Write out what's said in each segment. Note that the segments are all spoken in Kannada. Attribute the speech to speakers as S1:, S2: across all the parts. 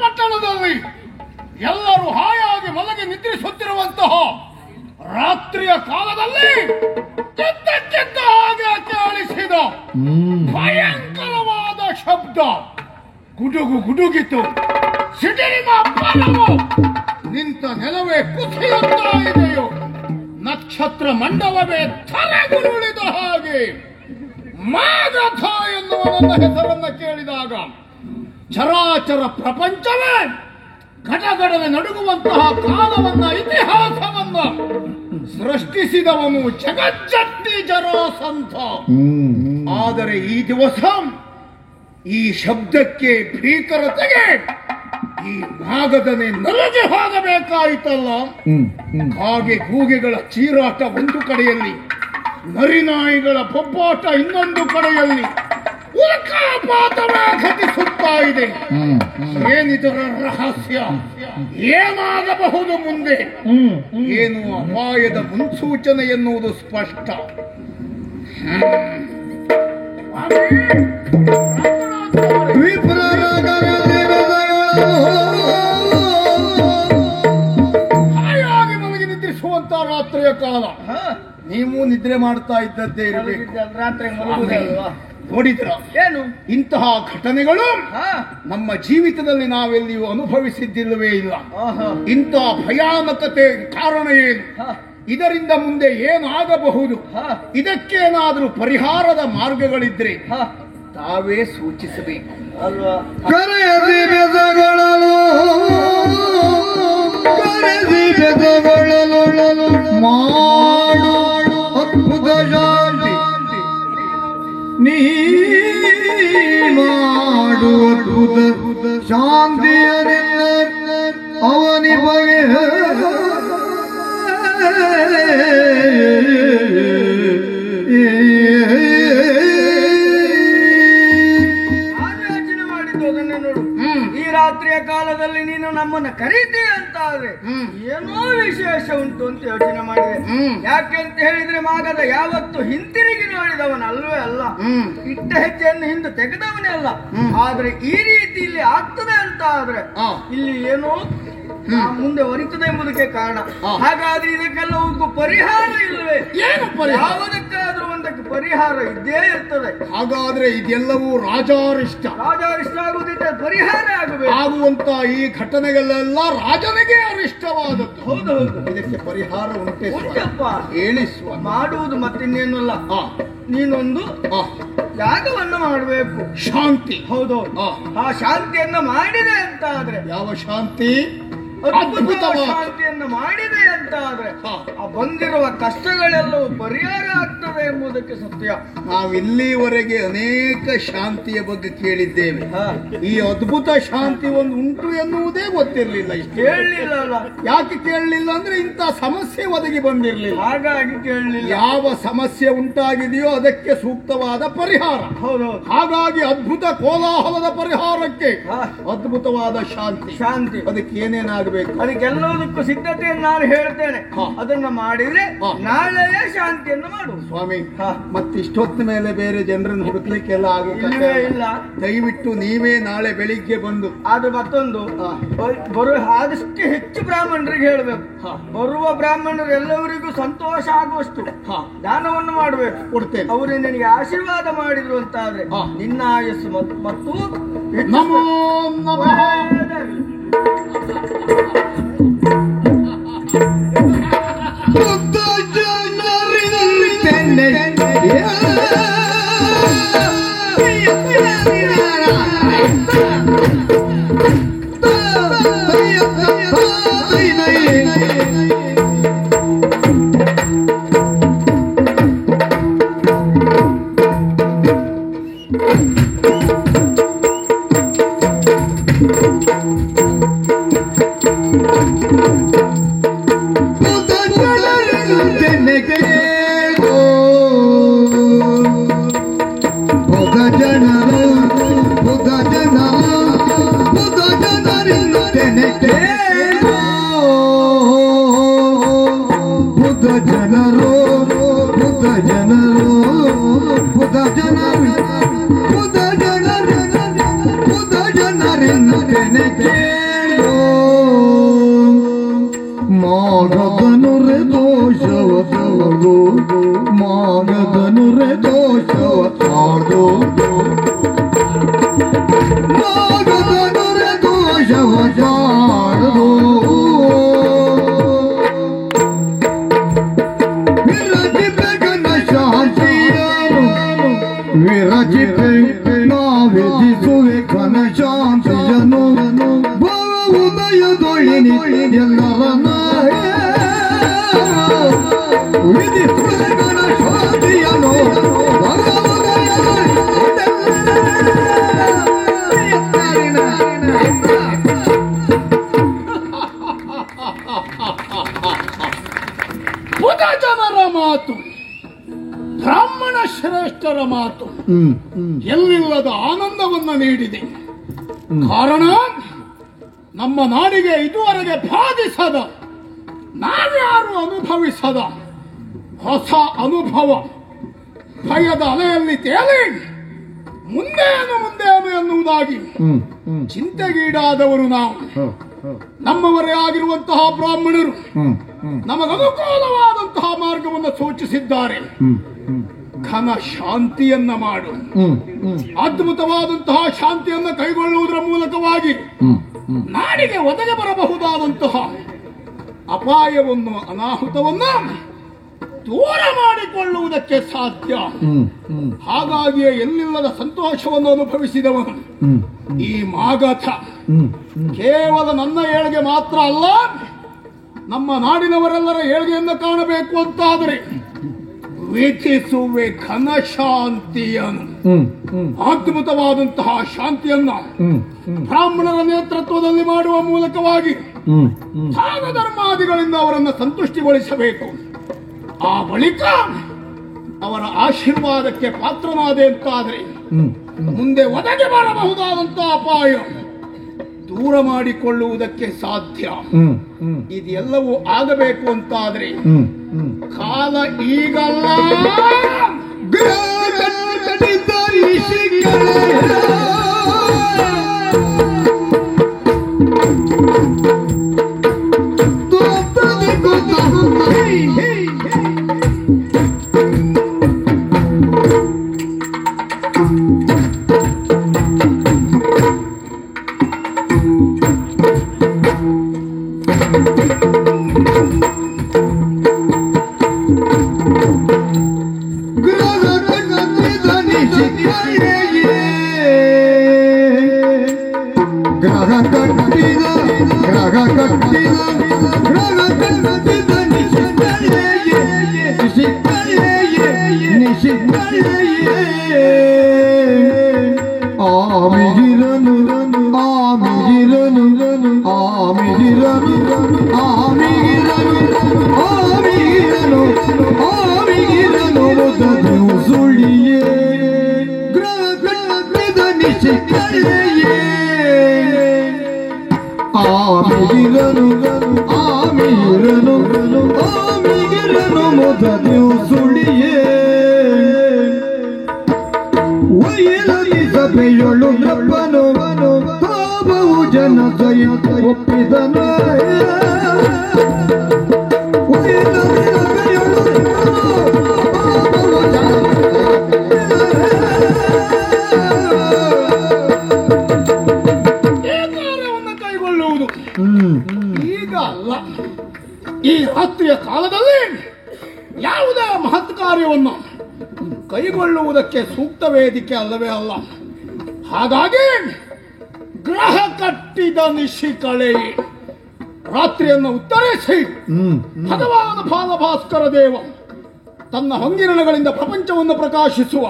S1: ಪಟ್ಟಣದಲ್ಲಿ ಎಲ್ಲರೂ ಹಾಯಾಗಿ ಮಲಗಿ ನಿದ್ರಿಸುತ್ತಿರುವಂತಹ ರಾತ್ರಿಯ ಕಾಲದಲ್ಲಿ ಕೆದ್ದ ಹಾಗೆ ಕೇಳಿಸಿದ ಭಯಂಕರವಾದ ಶಬ್ದ ಗುಡುಗಿತು. ಸಿಡಿಲಿನ ಬಲವು ನಿಂತ ನೆಲವೇ ಕುಸಿಯುತ್ತಾ ಇದೆಯೋ, ನಕ್ಷತ್ರ ಮಂಡಲವೇ ತಲೆಗುರುಳಿದ ಹಾಗೆ. ಮಾಗಧ ಎನ್ನುವ ನನ್ನ ಹೆಸರನ್ನ ಕೇಳಿದಾಗ ಚರಾಚರ ಪ್ರಪಂಚವೇ ಗಡಗಡವೆ ನಡುಗುವಂತಹ ಕಾಲವನ್ನ, ಇತಿಹಾಸವನ್ನ ಸೃಷ್ಟಿಸಿದವನು ಜಗಜ್ಜಟ್ಟಿ ಜರಾಸಂಧ. ಆದರೆ ಈ ದಿವಸ ಈ ಶಬ್ದಕ್ಕೆ ಭೀಕರತೆಗೆ ಈ ಮಾಗದನೆ ನಲುಗಿ ಹೋಗಬೇಕಾಯಿತಲ್ಲ. ಹಾಗೆ ಗೂಗೆಗಳ ಚೀರಾಟ ಒಂದು ಕಡೆಯಲ್ಲಿ, ನರಿನಾಯಿಗಳ ಬೊಬ್ಬಾಟ ಇನ್ನೊಂದು ಕಡೆಯಲ್ಲಿ ಉಲ್ಕಾಪಾತವೇ ಘಟಿಸುತ್ತಾ ಇದೆ. ಏನಿದರ ರಹಸ್ಯ? ಏನಾಗಬಹುದು ಮುಂದೆ? ಏನು ಅಪಾಯದ ಮುನ್ಸೂಚನೆ ಎನ್ನುವುದು ಸ್ಪಷ್ಟ. ಹಾಯಾಗಿ ಮಲಗಿ ನಿದ್ರಿಸುವಂತ ರಾತ್ರಿಯ ಕಾಲ. ನೀವು ನಿದ್ರೆ ಮಾಡ್ತಾ ಇದ್ದದ್ದೇ ಇರಬೇಕು. ನೋಡಿದ್ರ ಏನು ಇಂತಹ ಘಟನೆಗಳು ನಮ್ಮ ಜೀವಿತದಲ್ಲಿ ನಾವೆಲ್ಲಿಯೂ ಅನುಭವಿಸಿದ್ದಿಲ್ಲವೇ ಇಲ್ಲ. ಇಂತಹ ಭಯಾನಕತೆ ಕಾರಣ ಏನು? ಇದರಿಂದ ಮುಂದೆ ಏನು ಆಗಬಹುದು? ಇದಕ್ಕೇನಾದ್ರೂ ಪರಿಹಾರದ ಮಾರ್ಗಗಳಿದ್ರೆ ತಾವೇ ಸೂಚಿಸಬೇಕು ಅಲ್ವಾ? ಕರೆಯದಿ ಬೆದಗಳಲು ಮಾಡು ಅದ್ಭುತ ಶಾಂತಿ, ನೀ ಮಾಡು ಅದ್ಭುತ ಶಾಂತಿಯನೆಲ್ಲ ಅವನಿ ಬಗೆ
S2: ಈ ರಾತ್ರಿಯ ಕಾಲದಲ್ಲಿ ನೀನು ನಮ್ಮನ್ನ ಕರೀತಿ ಅಂತ ಆದ್ರೆ ಏನೋ ವಿಶೇಷ ಉಂಟು ಅಂತ ಯೋಚನೆ ಮಾಡಿದೆ. ಯಾಕೆ ಅಂತ ಹೇಳಿದ್ರೆ ಮಾಗದ ಯಾವತ್ತು ಹಿಂತಿರುಗಿ ನೋಡಿದವನ ಅಲ್ವೇ ಅಲ್ಲ, ಇಟ್ಟ ಹೆಜ್ಜೆಯನ್ನು ಹಿಂದೆ ತೆಗೆದವನೇ ಅಲ್ಲ. ಆದ್ರೆ ಈ ರೀತಿ ಇಲ್ಲಿ ಆಗ್ತದೆ ಅಂತ ಆದ್ರೆ ಇಲ್ಲಿ ಏನೋ ಮುಂದೆ ಒರಿತದೆ ಎಂಬುದಕ್ಕೆ ಕಾರಣ. ಹಾಗಾದ್ರೆ ಇದಕ್ಕೆಲ್ಲವಕ್ಕೂ ಪರಿಹಾರ ಇಲ್ಲವೇ?
S1: ಏನು
S2: ಯಾವುದಕ್ಕಾದ್ರೂ ಒಂದಕ್ಕೆ ಪರಿಹಾರ ಇದ್ದೇ ಇರ್ತದೆ.
S1: ಹಾಗಾದ್ರೆ ಇದೆಲ್ಲವೂ ರಾಜಾರಿಷ್ಟ
S2: ಆಗುವುದಿದ್ದರೆ ಪರಿಹಾರ ಆಗಬೇಕು.
S1: ಆಗುವಂತ ಈ ಘಟನೆಗಳೆಲ್ಲ ರಾಜನಿಗೆ ಅರಿಷ್ಟವಾದದ್ದು.
S2: ಹೌದು,
S1: ಇದಕ್ಕೆ ಪರಿಹಾರ
S2: ಉಂಟಪ್ಪ.
S1: ಎಣಿಸುವ
S2: ಮಾಡುವುದು ಮತ್ತಿನ್ನೇನಲ್ಲ, ನೀನೊಂದು ಯಾಗವನ್ನು ಮಾಡಬೇಕು.
S1: ಶಾಂತಿ.
S2: ಹೌದು, ಆ ಶಾಂತಿಯನ್ನ ಮಾಡಿದೆ ಅಂತ ಆದ್ರೆ.
S1: ಯಾವ ಶಾಂತಿ?
S2: ಅದ್ಭುತವಾದ ಶಾಂತಿಯನ್ನು ಮಾಡಿದೆ ಅಂತ ಆದ್ರೆ ಆ ಬಂದಿರುವ ಕಷ್ಟಗಳೆಲ್ಲವೂ ಪರಿಹಾರ ಆಗ್ತದೆ ಎಂಬುದಕ್ಕೆ ಸತ್ಯ.
S1: ನಾವಿಲ್ಲಿವರೆಗೆ ಅನೇಕ ಶಾಂತಿಯ ಬಗ್ಗೆ ಕೇಳಿದ್ದೇವೆ. ಈ ಅದ್ಭುತ ಶಾಂತಿ ಒಂದು ಉಂಟು ಎನ್ನುವುದೇ ಗೊತ್ತಿರಲಿಲ್ಲ.
S2: ಕೇಳಲಿಲ್ಲ ಅಲ್ಲ?
S1: ಯಾಕೆ ಕೇಳಲಿಲ್ಲ ಅಂದ್ರೆ ಇಂಥ ಸಮಸ್ಯೆ ಒದಗಿ ಬಂದಿರಲಿಲ್ಲ,
S2: ಹಾಗಾಗಿ ಕೇಳಲಿಲ್ಲ.
S1: ಯಾವ ಸಮಸ್ಯೆ ಉಂಟಾಗಿದೆಯೋ ಅದಕ್ಕೆ ಸೂಕ್ತವಾದ ಪರಿಹಾರ.
S2: ಹೌದು,
S1: ಹಾಗಾಗಿ ಅದ್ಭುತ ಕೋಲಾಹಲದ ಪರಿಹಾರಕ್ಕೆ ಅದ್ಭುತವಾದ ಶಾಂತಿ. ಅದಕ್ಕೆ ಏನೇನಾಗಬೇಕು?
S2: ಅದಕ್ಕೆಲ್ಲದಕ್ಕೂ ಸಿದ್ಧತೆಯನ್ನು ನಾನು ಹೇಳ್ತೇನೆ. ಅದನ್ನ ಮಾಡಿದ್ರೆ ನಾಳೆಯೇ ಶಾಂತಿಯನ್ನು ಮಾಡು
S1: ಸ್ವಾಮಿ. ಮತ್ತಿಷ್ಟೊತ್ತ ಮೇಲೆ ಬೇರೆ ಜನರನ್ನು ಹುಡುಕ್ಲಿಕ್ಕೆಲ್ಲ ಆಗುತ್ತಿಲ್ಲ.
S2: ಇಲ್ಲ,
S1: ದಯವಿಟ್ಟು ನೀವೇ ನಾಳೆ ಬೆಳಿಗ್ಗೆ ಬಂದು
S2: ಅದು ಮತ್ತೊಂದು ಆದಷ್ಟು ಹೆಚ್ಚು ಬ್ರಾಹ್ಮಣರಿಗೆ ಹೇಳಬೇಕು. ಬರುವ ಬ್ರಾಹ್ಮಣರು ಎಲ್ಲವರಿಗೂ ಸಂತೋಷ ಆಗುವಷ್ಟು ದಾನವನ್ನು ಮಾಡಬೇಕು.
S1: ಕೊಡ್ತೇನೆ.
S2: ಅವರು ನಿನಗೆ ಆಶೀರ್ವಾದ ಮಾಡಿದ್ರು ಅಂತ ಆದ್ರೆ ನಿನ್ನ ಆಯಸ್ಸು ಮತ್ತು
S1: ನಮೋ ನಮಃ.
S3: ಮಾಗದನುರೆ ದೋಷವದು ಮಾಗದನುರೆ ದೋಷವದು ಮಾಗದನುರೆ ದೋಷವದು ವಿರಚಿತ ಗಣ ಶಾಂತಿಯನು ವಿರಚಿತ ನಾವಿಧಿಸುವೆ ಘನ ಶಾಂತಿಯನು ಉದಯದೊಳಿನಿ ಎಲ್ಲರನ್ನ ವಿಧಿಸುವ ಶಾಂತಿಯನು
S4: ಪುಟ ಜನರ ಮಾತು ಬ್ರಾಹ್ಮಣ ಶ್ರೇಷ್ಠರ ಮಾತು ಎಲ್ಲಿಲ್ಲದ ಆನಂದವನ್ನ ನೀಡಿದೆ. ಕಾರಣ ನಮ್ಮ ನಾಡಿಗೆ ಇದುವರೆಗೆ ಬಾಧಿಸದ ನಾವ್ಯಾರು ಅನುಭವಿಸದ ಹೊಸ ಅನುಭವ ಭಯದ ಅಲೆಯಲ್ಲಿ ತೇಲಿ ಮುಂದೇನು ಎನ್ನುವುದಾಗಿ ಚಿಂತೆಗೀಡಾದವರು ನಾವು. ನಮ್ಮವರೇ ಆಗಿರುವಂತಹ ಬ್ರಾಹ್ಮಣರು ನಮಗನುಕೂಲವಾದಂತಹ ಮಾರ್ಗವನ್ನು ಸೂಚಿಸಿದ್ದಾರೆ. ಘನ ಶಾಂತಿಯನ್ನ ಮಾಡು, ಅದ್ಭುತವಾದಂತಹ ಶಾಂತಿಯನ್ನ ಕೈಗೊಳ್ಳುವುದರ ಮೂಲಕವಾಗಿ ನಾಡಿಗೆ ಒದಗಿ ಬರಬಹುದಾದಂತಹ ಅಪಾಯವನ್ನು ಅನಾಹುತವನ್ನು ದೂರ ಮಾಡಿಕೊಳ್ಳುವುದಕ್ಕೆ ಸಾಧ್ಯ. ಹಾಗಾಗಿಯೇ ಎಲ್ಲಿಲ್ಲದ ಸಂತೋಷವನ್ನು ಅನುಭವಿಸಿದವನು ಈ ಮಾಗಧ ಕೇವಲ ನನ್ನ ಏಳಿಗೆ ಮಾತ್ರ ಅಲ್ಲ, ನಮ್ಮ ನಾಡಿನವರೆಲ್ಲರ ಏಳಿಗೆಯನ್ನು ಕಾಣಬೇಕು ಅಂತಾದರೆ ವಿಧಿಸುವೆ ಘನ ಶಾಂತಿಯನ್ನು, ಅದ್ಭುತವಾದಂತಹ ಶಾಂತಿಯನ್ನ ಬ್ರಾಹ್ಮಣರ ನೇತೃತ್ವದಲ್ಲಿ ಮಾಡುವ ಮೂಲಕವಾಗಿ ದಾನ ಧರ್ಮಾದಿಗಳಿಂದ ಅವರನ್ನು ಸಂತುಷ್ಟಿಗೊಳಿಸಬೇಕು. ಆ ಬಳಿಕ ಅವರ ಆಶೀರ್ವಾದಕ್ಕೆ ಪಾತ್ರನಾದೆ ಅಂತಾದರೆ ಮುಂದೆ ಒದಗಿ ಬರಬಹುದಾದಂತಹ ಅಪಾಯ ದೂರ ಮಾಡಿಕೊಳ್ಳುವುದಕ್ಕೆ ಸಾಧ್ಯ. ಇದೆಲ್ಲವೂ ಆಗಬೇಕು ಅಂತಾದ್ರೆ ಕಾಲ ಈಗಲ್ಲ. ಈ ರಾತ್ರಿಯ ಕಾಲದಲ್ಲಿ ಯಾವುದೇ ಮಹತ್ ಕಾರ್ಯವನ್ನು ಕೈಗೊಳ್ಳುವುದಕ್ಕೆ ಸೂಕ್ತ ವೇದಿಕೆ ಅಲ್ಲವೇ ಅಲ್ಲ. ಹಾಗಾಗಿ ಗ್ರಹ ಕಟ್ಟಿದ ನಿಶಿಕಳೆ ರಾತ್ರಿಯನ್ನು ಉತ್ತರಿಸಿ ಭಗವಾನ ಬಾಲಭಾಸ್ಕರ ದೇವ ತನ್ನ ಹೊಂಗಿರಣಗಳಿಂದ ಪ್ರಪಂಚವನ್ನು ಪ್ರಕಾಶಿಸುವ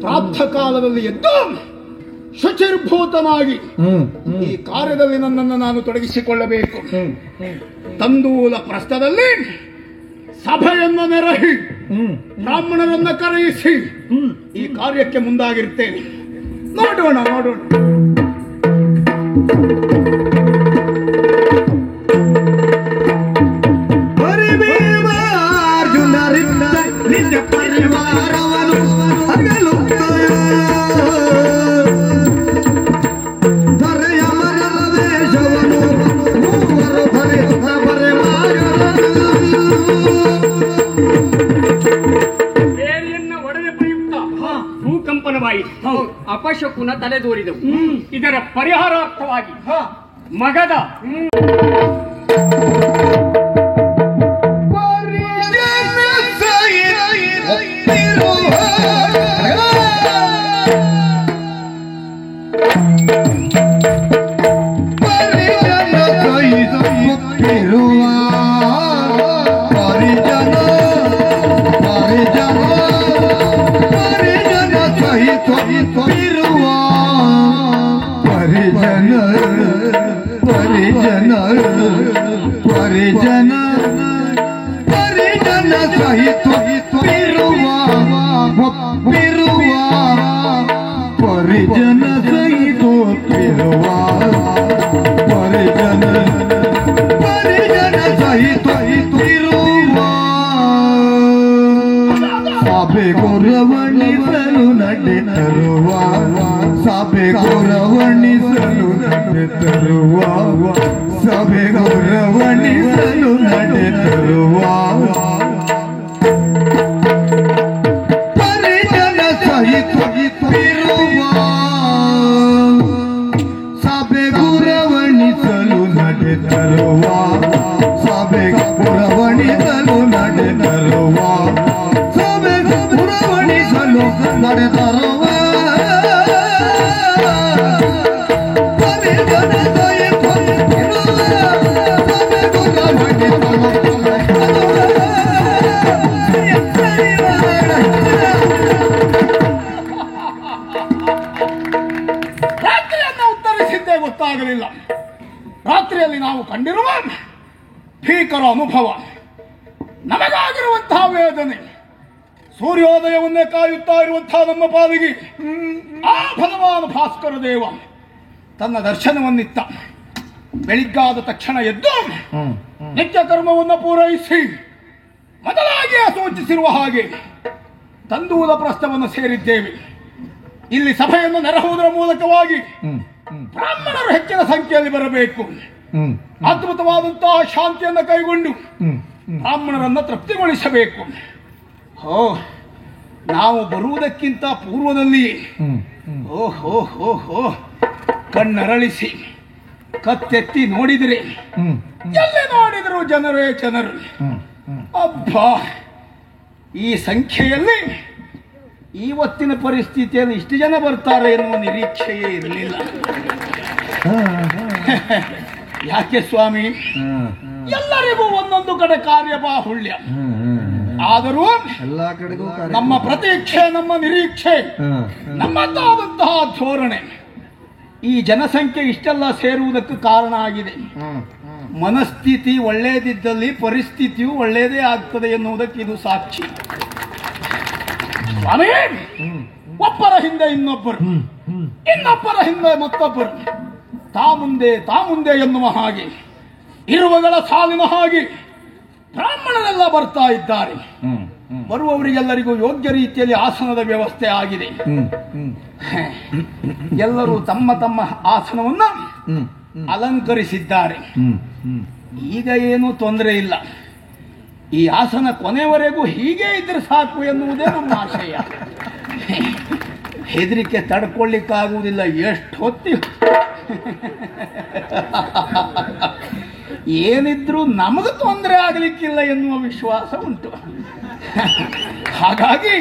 S4: ಪ್ರಾತಃ ಕಾಲದಲ್ಲಿ ಎದ್ದು ಶುಚಿರ್ಭೂತನಾಗಿ ಈ ಕಾರ್ಯದಲ್ಲಿ ನನ್ನನ್ನು ನಾನು ತೊಡಗಿಸಿಕೊಳ್ಳಬೇಕು. ತಂದೂಲ ಪ್ರಸ್ಥದಲ್ಲಿ ಸಭೆಯನ್ನು ನೆರಹಿ ಬ್ರಾಹ್ಮಣರನ್ನ ಕರೆಯಿಸಿ ಈ ಕಾರ್ಯಕ್ಕೆ ಮುಂದಾಗಿರ್ತೇನೆ. ನೋಡೋಣ.
S5: ಅಪಶಕುನ ತಲೆದೋರಿದವು. ಇದರ ಪರಿಹಾರಾರ್ಥವಾಗಿ ಮಗದ
S3: ಗೌರವಣಿಸಲು ನಡೆ ತರುವ ಸಭೆ ಗೌರವಣಿಸಲು ನಡೆ ತರುವ ಸಭೆ ಗೌರವಣಿಸಲು ನಡೆ ತರುವ ಪರಿಜನ ಸಹಿತ ಇರುವ ಸಭೆ ಗೌರವಣಿಸಲು ನಡೆ ತರುವ ಸಭೆ ಗೌರವಣಿಸಲು ನಡೆ ತರುವ ನಡೆ ತರುವ
S4: ರಾತ್ರಿಯನ್ನು ಉತ್ತರಿಸಿದ್ದೇ ಗೊತ್ತಾಗಲಿಲ್ಲ. ರಾತ್ರಿಯಲ್ಲಿ ನಾವು ಕಂಡಿರುವ ಭೀಕರ ಅನುಭವ, ನಮಗಾಗಿರುವಂತಹ ವೇದನೆ, ಸೂರ್ಯೋದಯವನ್ನೇ ಕಾಯುತ್ತಾ ಇರುವಂತಹ ನಮ್ಮ ಪಾಲಿಗೆ ಆ ಭಗವಾನ ಭಾಸ್ಕರ ದೇವ ತನ್ನ ದರ್ಶನವನ್ನಿತ್ತ. ಬೆಳಿಗ್ಗಾದ ತಕ್ಷಣ ಎದ್ದು ನಿತ್ಯ ಕರ್ಮವನ್ನು ಪೂರೈಸಿ ಮೊದಲಾಗಿಯೇ ಸೂಚಿಸಿರುವ ಹಾಗೆ ತಂದೂಲ ಪ್ರಸ್ಥವನ್ನು ಸೇರಿದ್ದೇವೆ. ಇಲ್ಲಿ ಸಭೆಯನ್ನು ನೆರಹುವುದರ ಮೂಲಕವಾಗಿ ಬ್ರಾಹ್ಮಣರು ಹೆಚ್ಚಿನ ಸಂಖ್ಯೆಯಲ್ಲಿ ಬರಬೇಕು. ಅದ್ಭುತವಾದಂತಹ ಶಾಂತಿಯನ್ನು ಕೈಗೊಂಡು ಬ್ರಾಹ್ಮಣರನ್ನು ತೃಪ್ತಿಗೊಳಿಸಬೇಕು. ನಾವು ಬರುವುದಕ್ಕಿಂತ ಪೂರ್ವದಲ್ಲಿ ಕಣ್ಣರಳಿಸಿ ಕತ್ತೆತ್ತಿ ನೋಡಿದರೆ ಎಲ್ಲಿ ನೋಡಿದರು ಜನರೇ ಜನರು. ಅಬ್ಬಾ, ಈ ಸಂಖ್ಯೆಯಲ್ಲಿ ಇವತ್ತಿನ ಪರಿಸ್ಥಿತಿಯಲ್ಲಿ ಇಷ್ಟು ಜನ ಬರ್ತಾರೆ ಎನ್ನುವ ನಿರೀಕ್ಷೆಯೇ ಇರಲಿಲ್ಲ. ಯಾಕೆ ಸ್ವಾಮಿ, ಎಲ್ಲರಿಗೂ ಒಂದೊಂದು ಕಡೆ ಕಾರ್ಯಬಾಹುಳ್ಯ. ಆದರೂ ನಮ್ಮ ಪ್ರತೀಕ್ಷೆ, ನಮ್ಮ ನಿರೀಕ್ಷೆ, ನಮ್ಮದಾದಂತಹ ಧೋರಣೆ ಈ ಜನಸಂಖ್ಯೆ ಇಷ್ಟೆಲ್ಲ ಸೇರುವುದಕ್ಕೆ ಕಾರಣ ಆಗಿದೆ. ಮನಸ್ಥಿತಿ ಒಳ್ಳೆಯದಿದ್ದಲ್ಲಿ ಪರಿಸ್ಥಿತಿಯು ಒಳ್ಳೆಯದೇ ಆಗ್ತದೆ ಎನ್ನುವುದಕ್ಕೆ ಇದು ಸಾಕ್ಷಿ. ಸ್ವಾಮಿ, ಒಬ್ಬರ ಹಿಂದೆ ಇನ್ನೊಬ್ಬರು, ಇನ್ನೊಬ್ಬರ ಹಿಂದೆ ಮತ್ತೊಬ್ಬರು, ತಾ ಮುಂದೆ ಎನ್ನುವ ಹಾಗೆ ಇರುವಗಳ ಸಾಲಿನ ಹಾಗೆ ಬ್ರಾಹ್ಮಣರೆಲ್ಲ ಬರ್ತಾ ಇದ್ದಾರೆ. ಬರುವವರಿಗೆಲ್ಲರಿಗೂ ಯೋಗ್ಯ ರೀತಿಯಲ್ಲಿ ಆಸನದ ವ್ಯವಸ್ಥೆ ಆಗಿದೆ. ಎಲ್ಲರೂ ತಮ್ಮ ತಮ್ಮ ಆಸನವನ್ನ ಅಲಂಕರಿಸಿದ್ದಾರೆ. ಈಗ ಏನೂ ತೊಂದರೆ ಇಲ್ಲ. ಈ ಆಸನ ಕೊನೆಯವರೆಗೂ ಹೀಗೆ ಇದ್ರೆ ಸಾಕು ಎನ್ನುವುದೇ ನಮ್ಮ ಆಶಯ. ಹೆದರಿಕೆ ತಡ್ಕೊಳ್ಳಿಕ್ಕಾಗುವುದಿಲ್ಲ. ಎಷ್ಟು ಹೊತ್ತಿ ಏನಿದ್ರೂ ನಮಗೆ ತೊಂದರೆ ಆಗಲಿಕ್ಕಿಲ್ಲ ಎನ್ನುವ ವಿಶ್ವಾಸ ಉಂಟು. ಹಾಗಾಗಿ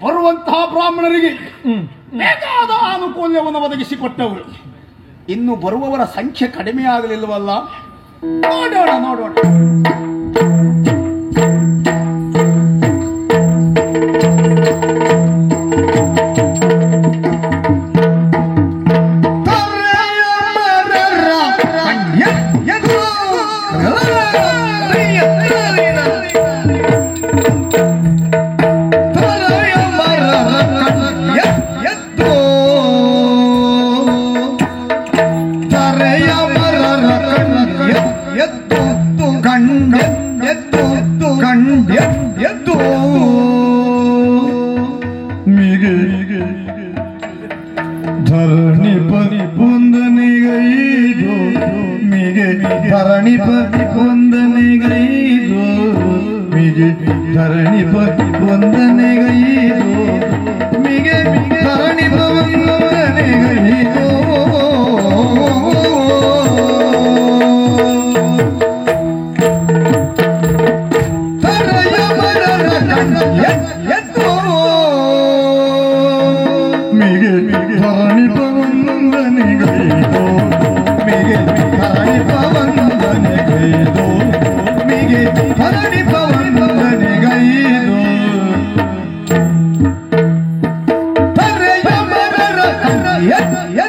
S4: ಬರುವಂತಹ ಬ್ರಾಹ್ಮಣರಿಗೆ ಬೇಕಾದ ಅನುಕೂಲ್ಯವನ್ನು ಒದಗಿಸಿಕೊಟ್ಟವರು. ಇನ್ನು ಬರುವವರ ಸಂಖ್ಯೆ ಕಡಿಮೆ ಆಗಲಿಲ್ಲವಲ್ಲ. ನೋಡೋಣ ನೋಡೋಣ.
S3: ಧರಣಿ ವಂದನೆಗೈದು ಮಿಗೆ ಧರಣಿ ವಂದನೆಗೈದು ಮಿಗೆ ಧರಣಿ ವಂದನೆಗೈದು ಮಿಗೆ ಧರಣಿ ವಂದನೆಗೈದು Yes.